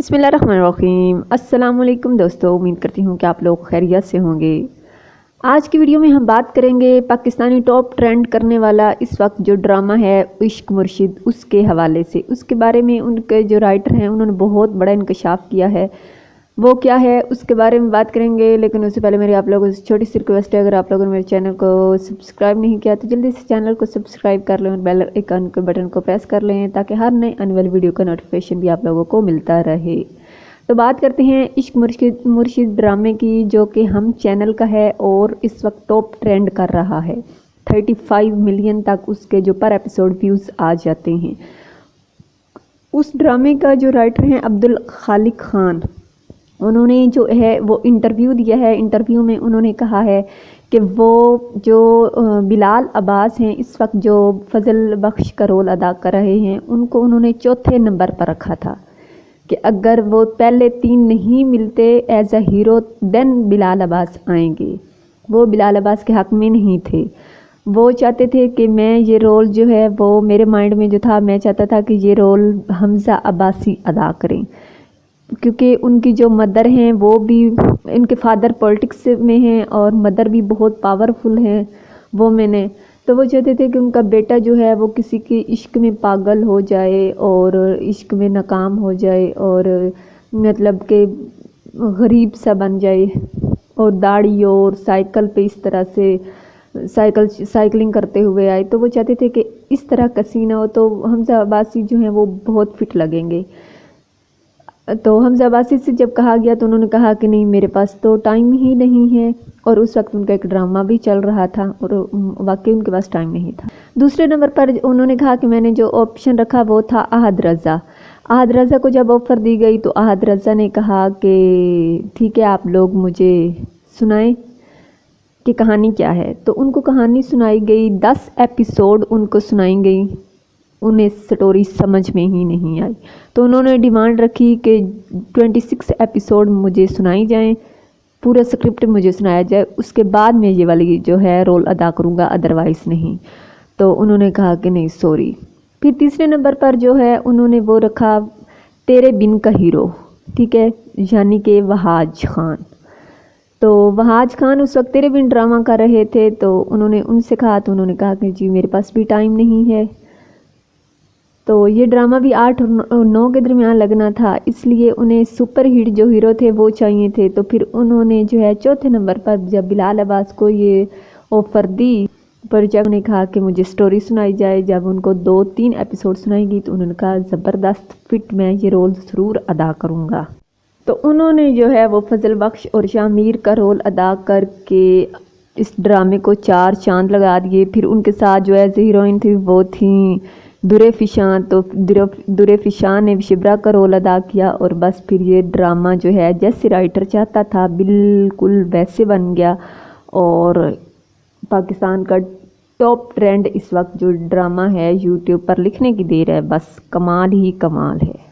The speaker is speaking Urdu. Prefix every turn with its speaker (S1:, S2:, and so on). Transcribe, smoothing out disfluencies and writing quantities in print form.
S1: بسم اللہ الرحمن الرحیم۔ السلام علیکم دوستو، امید کرتی ہوں کہ آپ لوگ خیریت سے ہوں گے۔ آج کی ویڈیو میں ہم بات کریں گے پاکستانی ٹاپ ٹرینڈ کرنے والا اس وقت جو ڈرامہ ہے عشق مرشد، اس کے حوالے سے، اس کے بارے میں ان کے جو رائٹر ہیں انہوں نے بہت بڑا انکشاف کیا ہے، وہ کیا ہے اس کے بارے میں بات کریں گے۔ لیکن اس سے پہلے میری آپ لوگوں سے چھوٹی سی ریکویسٹ ہے، اگر آپ لوگوں نے میرے چینل کو سبسکرائب نہیں کیا تو جلدی سے چینل کو سبسکرائب کر لیں اور بیل آئیکن کے بٹن کو پریس کر لیں تاکہ ہر نئے آنے والی ویڈیو کا نوٹیفیکیشن بھی آپ لوگوں کو ملتا رہے۔ تو بات کرتے ہیں عشق مرشد ڈرامے کی، جو کہ ہم چینل کا ہے اور اس وقت ٹاپ ٹرینڈ کر رہا ہے۔ 35 ملین تک اس کے جو پر ایپیسوڈ ویوز آ جاتے ہیں۔ اس ڈرامے کا جو رائٹر ہیں عبدالخالق خان، انہوں نے جو ہے وہ انٹرویو دیا ہے۔ انٹرویو میں انہوں نے کہا ہے کہ وہ جو بلال عباس ہیں اس وقت جو فضل بخش کا رول ادا کر رہے ہیں، ان کو انہوں نے چوتھے نمبر پر رکھا تھا کہ اگر وہ پہلے 3 نہیں ملتے ایز اے ہیرو دین بلال عباس آئیں گے۔ وہ بلال عباس کے حق میں نہیں تھے، وہ چاہتے تھے کہ میں یہ رول جو ہے وہ میرے مائنڈ میں جو تھا، میں چاہتا تھا کہ یہ رول حمزہ عباسی ادا کریں، کیونکہ ان کی جو مدر ہیں وہ بھی، ان کے فادر پولیٹکس میں ہیں اور مدر بھی بہت پاورفل ہیں وہ میں نے، تو وہ چاہتے تھے کہ ان کا بیٹا جو ہے وہ کسی کے عشق میں پاگل ہو جائے اور عشق میں ناکام ہو جائے اور مطلب کہ غریب سا بن جائے اور داڑھی اور سائیکل پہ اس طرح سے سائیکلنگ کرتے ہوئے آئے۔ تو وہ چاہتے تھے کہ اس طرح کا سین ہو تو حمزہ عباسی جو ہیں وہ بہت فٹ لگیں گے۔ تو حمزہ عباسی سے جب کہا گیا تو انہوں نے کہا کہ نہیں، میرے پاس تو ٹائم ہی نہیں ہے، اور اس وقت ان کا ایک ڈرامہ بھی چل رہا تھا اور واقعی ان کے پاس ٹائم نہیں تھا۔ دوسرے نمبر پر انہوں نے کہا کہ میں نے جو آپشن رکھا وہ تھا احد رضا۔ احد رضا کو جب آفر دی گئی تو احد رضا نے کہا کہ ٹھیک ہے، آپ لوگ مجھے سنائیں کہ کہانی کیا ہے۔ تو ان کو کہانی سنائی گئی، 10 ایپیسوڈ ان کو سنائی گئی، انہیں سٹوری سمجھ میں ہی نہیں آئی۔ تو انہوں نے ڈیمانڈ رکھی کہ 26 ایپیسوڈ مجھے سنائی جائیں، پورا سکرپٹ مجھے سنایا جائے، اس کے بعد میں یہ والی جو ہے رول ادا کروں گا، ادروائز نہیں۔ تو انہوں نے کہا کہ نہیں، سوری۔ پھر تیسرے نمبر پر جو ہے انہوں نے وہ رکھا تیرے بن کا ہیرو، ٹھیک ہے، یعنی کہ وہاج خان۔ تو وہاج خان اس وقت تیرے بن ڈرامہ کر رہے تھے، تو انہوں نے ان سے کہا، تو انہوں نے کہا کہ جی میرے پاس بھی ٹائم نہیں ہے۔ تو یہ ڈرامہ بھی 8 اور 9 کے درمیان لگنا تھا، اس لیے انہیں سپر ہٹ جو ہیرو تھے وہ چاہیے تھے۔ تو پھر انہوں نے جو ہے چوتھے نمبر پر جب بلال عباس کو یہ آفر دی، پر جب انہیں کہا کہ مجھے سٹوری سنائی جائے، جب ان کو 2-3 ایپیسوڈ سنائی گئی تو انہوں نے کہا زبردست فٹ، میں یہ رول ضرور ادا کروں گا۔ تو انہوں نے جو ہے وہ فضل بخش اور شامیر کا رول ادا کر کے اس ڈرامے کو 4 چاند لگا دیے۔ پھر ان کے ساتھ جو ایز ہیروئن تھی وہ تھیں درے فشاں، تو درے فشاں نے شبرا کا رول ادا کیا، اور بس پھر یہ ڈرامہ جو ہے جیسے رائٹر چاہتا تھا بالکل ویسے بن گیا، اور پاکستان کا ٹاپ ٹرینڈ اس وقت جو ڈرامہ ہے یوٹیوب پر لکھنے کی دیر ہے، بس کمال ہی کمال ہے۔